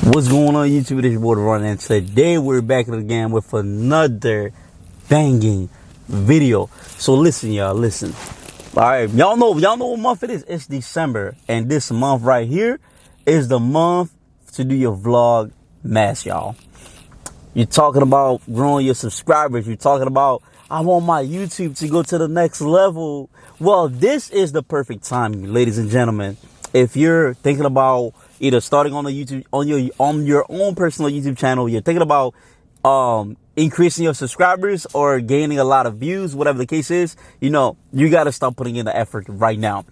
What's going on YouTube? This is your boy Run, and today we're back again with another banging video. So listen, y'all, listen. Alright, y'all know what month it is. It's December, and this month right here is the month to do your Vlogmas, y'all. You're talking about growing your subscribers. You're talking about, I want my YouTube to go to the next level. Well, this is the perfect time, ladies and gentlemen. If you're thinking about either starting on a YouTube, on your own personal YouTube channel, you're thinking about increasing your subscribers or gaining a lot of views, whatever the case is, you got to start putting in the effort right now.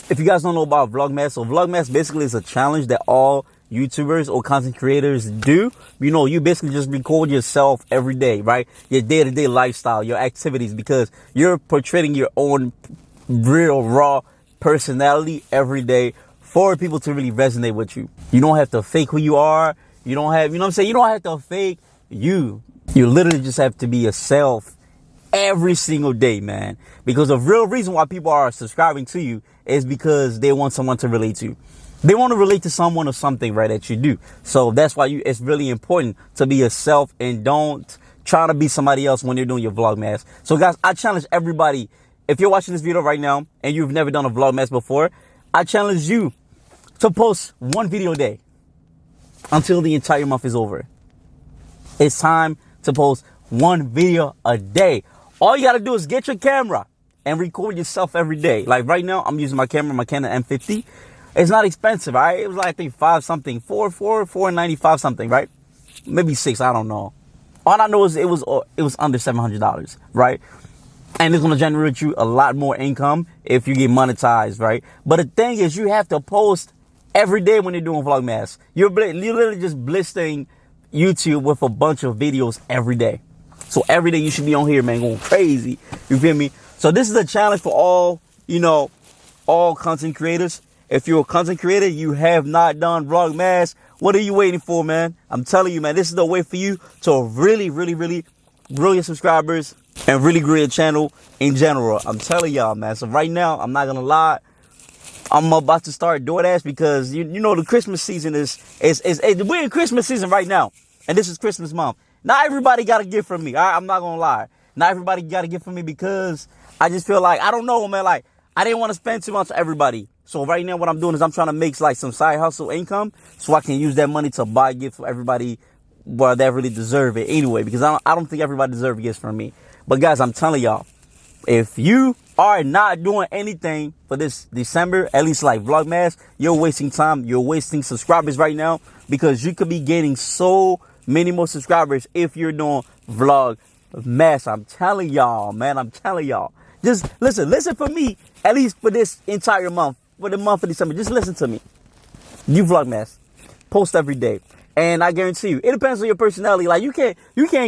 If you guys don't know about Vlogmas, so Vlogmas basically is a challenge that all YouTubers or content creators do. You basically just record yourself every day, right? Your day-to-day lifestyle, your activities, because you're portraying your own real, raw personality every day for people to really resonate with you. You don't have to fake who you are. You don't have, you know what I'm saying? You don't have to fake you. You literally just have to be yourself every single day, man. Because the real reason why people are subscribing to you is because they want someone to relate to. They want to relate to someone or something, right, that you do. So that's why it's really important to be yourself and don't try to be somebody else when you're doing your Vlogmas. So guys, I challenge everybody, if you're watching this video right now and you've never done a Vlogmas before, I challenge you to post one video a day until the entire month is over. It's time to post one video a day. All you got to do is get your camera and record yourself every day. Like right now, I'm using my camera, my Canon M50. It's not expensive, all right? It was like, I think, $495 something, right? Maybe $6, I don't know. All I know is it was under $700, right? And it's gonna generate you a lot more income if you get monetized, right? But the thing is, you have to post every day when you're doing Vlogmas. You're literally just blistering YouTube with a bunch of videos every day. So every day you should be on here, man, going crazy. You feel me? So this is a challenge for all, all content creators. If you're a content creator, you have not done Vlogmas, what are you waiting for, man? I'm telling you, man, this is the way for you to really, really, really grow your subscribers and really grow your channel in general. I'm telling y'all, man. So right now, I'm not going to lie, I'm about to start DoorDash because, the Christmas season we're in Christmas season right now. And this is Christmas month. Not everybody got a gift from me. All right? I'm not going to lie. Not everybody got a gift from me because I just feel like, I don't know, man. Like, I didn't want to spend too much on everybody. So right now what I'm doing is I'm trying to make like some side hustle income so I can use that money to buy gifts for everybody that really deserve it anyway, because I don't think everybody deserves gifts from me. But guys, I'm telling y'all, if you are not doing anything for this December, at least like Vlogmas, you're wasting time. You're wasting subscribers right now because you could be gaining so many more subscribers if you're doing Vlogmas. I'm telling y'all, man. I'm telling y'all. Just listen for me, at least for this entire month, for the month of December. Just listen to me. You Vlogmas. Post every day. And I guarantee you, it depends on your personality. Like, you can't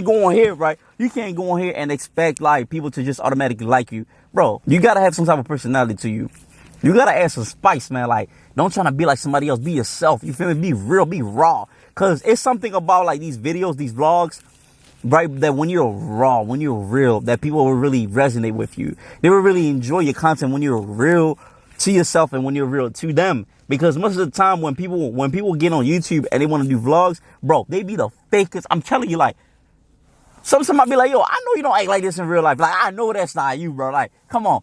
go on here, right? You can't go on here and expect, like, people to just automatically like you. Bro, you got to have some type of personality to you. You got to add some spice, man. Like, don't try to be like somebody else. Be yourself. You feel me? Be real. Be raw. Because it's something about, like, these videos, these vlogs, right, that when you're raw, when you're real, that people will really resonate with you. They will really enjoy your content when you're real to yourself and when you're real to them. Because most of the time when people get on YouTube and they want to do vlogs, bro, they be the fakest. I'm telling you, like, somebody be like, yo, I know you don't act like this in real life. Like, I know that's not you, bro. Like, come on.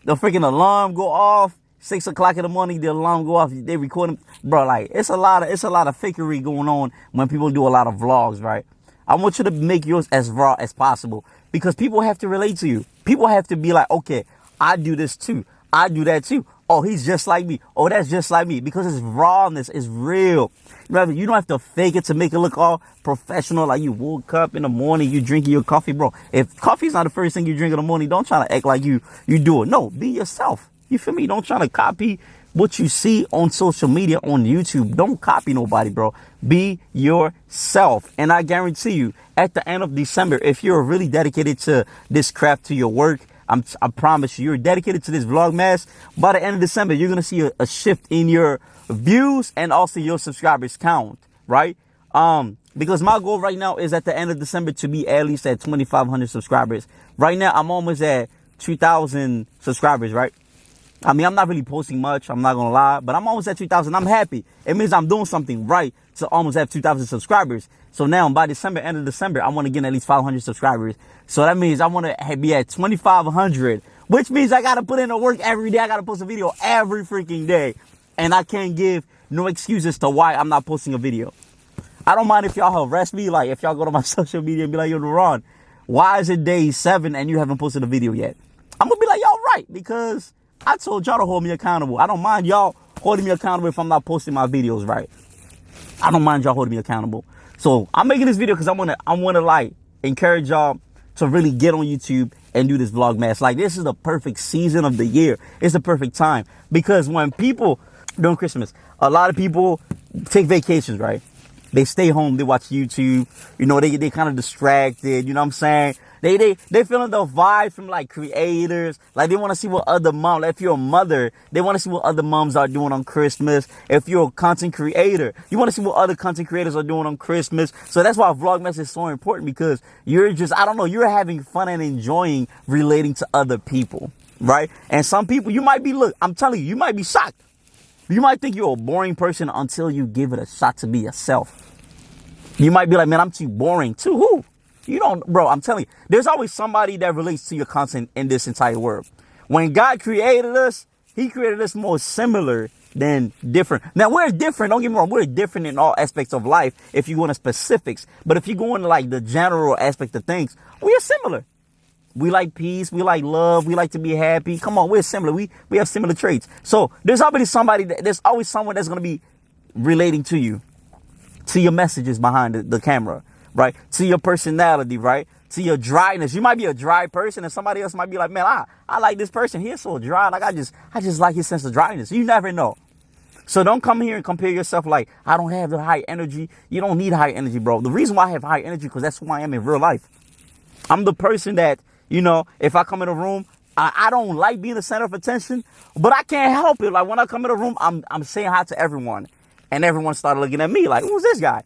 The freaking alarm go off, 6 o'clock in the morning, the alarm go off, they record them. Bro, like, it's a lot of fakery going on when people do a lot of vlogs, right? I want you to make yours as raw as possible because people have to relate to you. People have to be like, okay, I do this too. I do that too. Oh, he's just like me. Oh, that's just like me. Because it's rawness. It's real. You don't have to fake it to make it look all professional. Like you woke up in the morning, you drinking your coffee, bro. If coffee's not the first thing you drink in the morning, don't try to act like you do it. No, be yourself. You feel me? Don't try to copy what you see on social media, on YouTube. Don't copy nobody, bro. Be yourself. And I guarantee you, at the end of December, if you're really dedicated to this craft, to your work, I promise you're dedicated to this Vlogmas. By the end of December, you're going to see a shift in your views and also your subscribers count, right? Because my goal right now is at the end of December to be at least at 2,500 subscribers. Right now, I'm almost at 2,000 subscribers, right? I mean, I'm not really posting much, I'm not gonna lie, but I'm almost at 2,000. I'm happy. It means I'm doing something right to almost have 2,000 subscribers. So now by December, end of December, I want to get at least 500 subscribers. So that means I want to be at 2,500, which means I gotta put in the work every day. I gotta post a video every freaking day, and I can't give no excuses to why I'm not posting a video. I don't mind if y'all harass me, like if y'all go to my social media and be like, yo, Ron, why is it day 7 and you haven't posted a video yet? I'm gonna be like, y'all right, because I told y'all to hold me accountable. I don't mind y'all holding me accountable if I'm not posting my videos right. I don't mind y'all holding me accountable. So I'm making this video because I wanna like encourage y'all to really get on YouTube and do this Vlogmas. Like, this is the perfect season of the year. It's the perfect time, because when people during Christmas, a lot of people take vacations, right? They stay home, they watch YouTube, you know, they kind of distracted, you know what I'm saying? They feeling the vibe from like creators, like they want to see what other moms, like if you're a mother, they want to see what other moms are doing on Christmas. If you're a content creator, you want to see what other content creators are doing on Christmas. So that's why Vlogmas is so important, because you're just, I don't know, you're having fun and enjoying relating to other people, right? And some people, you might be, look, I'm telling you, you might be shocked. You might think you're a boring person until you give it a shot to be yourself. You might be like, man, I'm too boring. To who? You don't, bro, I'm telling you, there's always somebody that relates to your content in this entire world. When God created us, he created us more similar than different. Now, we're different. Don't get me wrong. We're different in all aspects of life if you go into specifics. But if you go into like the general aspect of things, we are similar. We like peace. We like love. We like to be happy. Come on, we're similar. We have similar traits. So there's always there's always someone that's going to be relating to you, to your messages behind the camera, right? To your personality, right? To your dryness. You might be a dry person and somebody else might be like, man, I like this person. He's so dry. Like, I just like his sense of dryness. You never know. So don't come here and compare yourself like, I don't have the high energy. You don't need high energy, bro. The reason why I have high energy, because that's who I am in real life. I'm the person that, you know, if I come in a room, I don't like being the center of attention, but I can't help it. Like, when I come in a room, I'm saying hi to everyone. And everyone started looking at me like, who's this guy?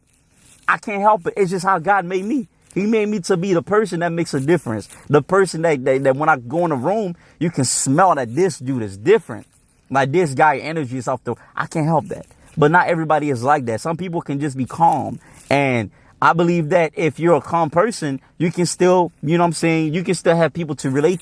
I can't help it. It's just how God made me. He made me to be the person that makes a difference. The person that when I go in a room, you can smell that this dude is different. Like, this guy energy is off the, I can't help that. But not everybody is like that. Some people can just be calm. And I believe that if you're a calm person, you can still, you know what I'm saying? You can still have people to relate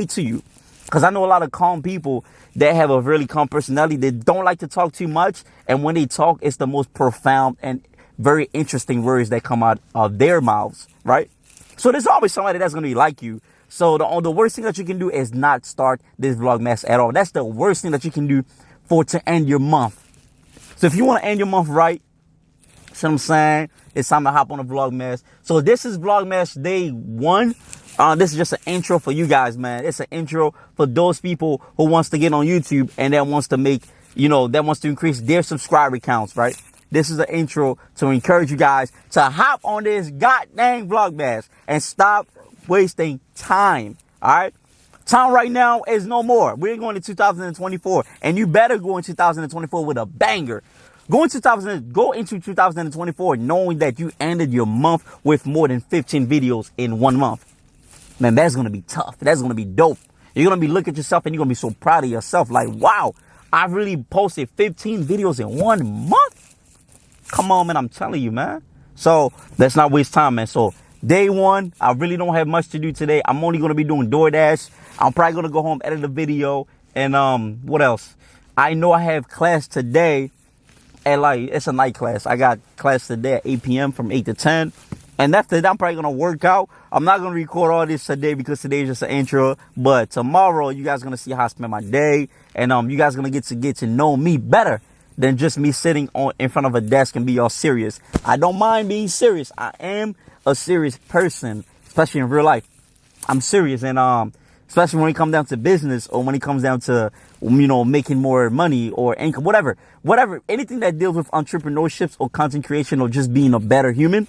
to you. Because I know a lot of calm people that have a really calm personality. They don't like to talk too much. And when they talk, it's the most profound and very interesting words that come out of their mouths, right? So there's always somebody that's going to be like you. So the worst thing that you can do is not start this Vlogmas at all. That's the worst thing that you can do to end your month. So if you want to end your month right, you know what I'm saying? It's time to hop on a Vlogmas. So this is Vlogmas day 1. This is just an intro for you guys, man. It's an intro for those people who wants to get on YouTube and that wants to make, you know, that wants to increase their subscriber counts, right? This is an intro to encourage you guys to hop on this goddamn Vlogmas and stop wasting time, all right? Time right now is no more. We're going to 2024, and you better go in 2024 with a banger. Go into 2024 knowing that you ended your month with more than 15 videos in 1 month. Man, that's going to be tough. That's going to be dope. You're going to be looking at yourself and you're going to be so proud of yourself. Like, wow, I really posted 15 videos in 1 month. Come on, man. I'm telling you, man. So let's not waste time, man. So day 1, I really don't have much to do today. I'm only going to be doing DoorDash. I'm probably going to go home, edit a video. And what else? I know I have class today. And like, it's a night class. I got class today at 8 p.m. from 8 to 10. And after that, I'm probably going to work out. I'm not going to record all this today because today is just an intro. But tomorrow, you guys are going to see how I spend my day. And you guys are going to get to know me better than just me sitting in front of a desk and be all serious. I don't mind being serious. I am a serious person, especially in real life. I'm serious. And especially when it comes down to business or when it comes down to, you know, making more money or income, whatever, anything that deals with entrepreneurships or content creation or just being a better human.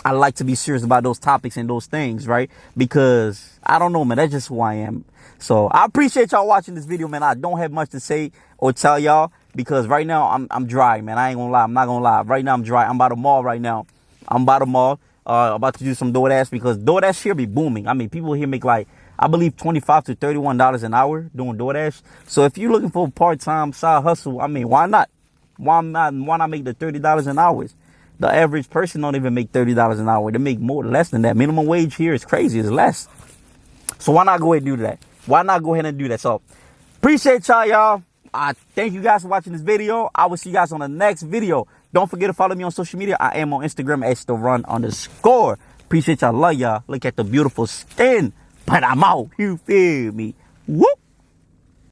I like to be serious about those topics and those things, right? Because I don't know, man, that's just who I am. So I appreciate y'all watching this video, man. I don't have much to say or tell y'all because right now I'm dry, man. I ain't gonna lie. I'm not gonna lie. Right now I'm dry. I'm by the mall right now. I'm by the mall, about to do some DoorDash because DoorDash here be booming. I mean, people here make like, I believe $25 to $31 an hour doing DoorDash. So if you're looking for a part-time side hustle, I mean, why not? Why not make the $30 an hour? The average person don't even make $30 an hour. They make less than that. Minimum wage here is crazy. It's less. So why not go ahead and do that? Why not go ahead and do that? So appreciate y'all. Thank you guys for watching this video. I will see you guys on the next video. Don't forget to follow me on social media. I am on Instagram at @therun_. Appreciate y'all. Love y'all. Look at the beautiful skin. But I'm out. You feel me? Whoop.